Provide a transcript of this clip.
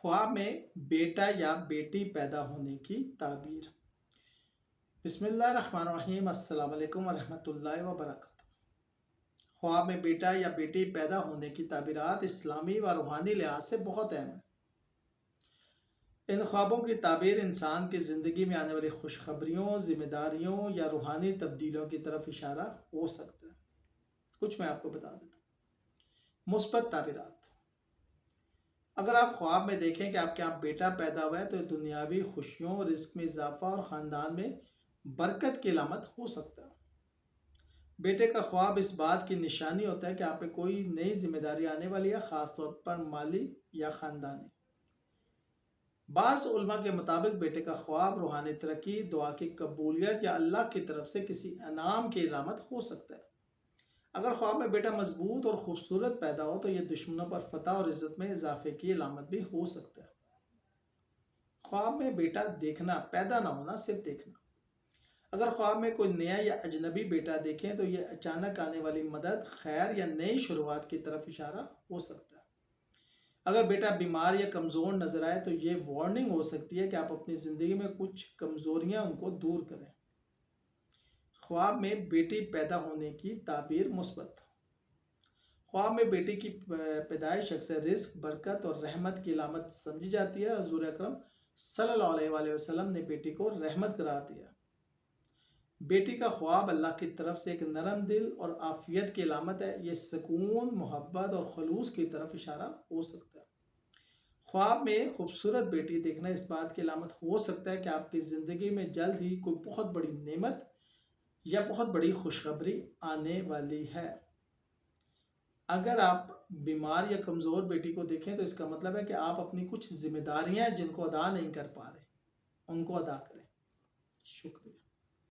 خواب میں بیٹا یا بیٹی پیدا ہونے کی تعبیر۔ بسم اللہ الرحمن الرحیم۔ السلام علیکم ورحمۃ اللہ وبرکاتہ۔ خواب میں بیٹا یا بیٹی پیدا ہونے کی تعبیرات اسلامی و روحانی لحاظ سے بہت اہم ہیں۔ ان خوابوں کی تعبیر انسان کی زندگی میں آنے والی خوشخبریوں، ذمہ داریوں یا روحانی تبدیلیوں کی طرف اشارہ ہو سکتا ہے۔ کچھ میں آپ کو بتا دیتا ہوں۔ مثبت تعبیرات: اگر آپ خواب میں دیکھیں کہ آپ کے یہاں بیٹا پیدا ہوا ہے تو دنیاوی خوشیوں، رزق میں اضافہ اور خاندان میں برکت کی علامت ہو سکتا ہے۔ بیٹے کا خواب اس بات کی نشانی ہوتا ہے کہ آپ پہ کوئی نئی ذمہ داری آنے والی ہے، خاص طور پر مالی یا خاندانی۔ بعض علماء کے مطابق بیٹے کا خواب روحانی ترقی، دعا کی قبولیت یا اللہ کی طرف سے کسی انعام کی علامت ہو سکتا ہے۔ اگر خواب میں بیٹا مضبوط اور خوبصورت پیدا ہو تو یہ دشمنوں پر فتح اور عزت میں اضافے کی علامت بھی ہو سکتا ہے۔ خواب میں بیٹا دیکھنا، پیدا نہ ہونا، صرف دیکھنا۔ اگر خواب میں کوئی نیا یا اجنبی بیٹا دیکھیں تو یہ اچانک آنے والی مدد، خیر یا نئی شروعات کی طرف اشارہ ہو سکتا ہے۔ اگر بیٹا بیمار یا کمزور نظر آئے تو یہ وارننگ ہو سکتی ہے کہ آپ اپنی زندگی میں کچھ کمزوریاں ان کو دور کریں۔ خواب میں بیٹی پیدا ہونے کی تعبیر مثبت: خواب میں بیٹی کی پیدائش اکثر رزق، برکت اور رحمت کی علامت سمجھی جاتی ہے۔ حضور اکرم صلی اللہ علیہ وآلہ وسلم نے بیٹی کو رحمت قرار دیا۔ بیٹی کا خواب اللہ کی طرف سے ایک نرم دل اور عافیت کی علامت ہے۔ یہ سکون، محبت اور خلوص کی طرف اشارہ ہو سکتا ہے۔ خواب میں خوبصورت بیٹی دیکھنا اس بات کی علامت ہو سکتا ہے کہ آپ کی زندگی میں جلد ہی کوئی بہت بڑی نعمت یا بہت بڑی خوشخبری آنے والی ہے۔ اگر آپ بیمار یا کمزور بیٹی کو دیکھیں تو اس کا مطلب ہے کہ آپ اپنی کچھ ذمہ داریاں جن کو ادا نہیں کر پا رہے، ان کو ادا کریں۔ شکریہ۔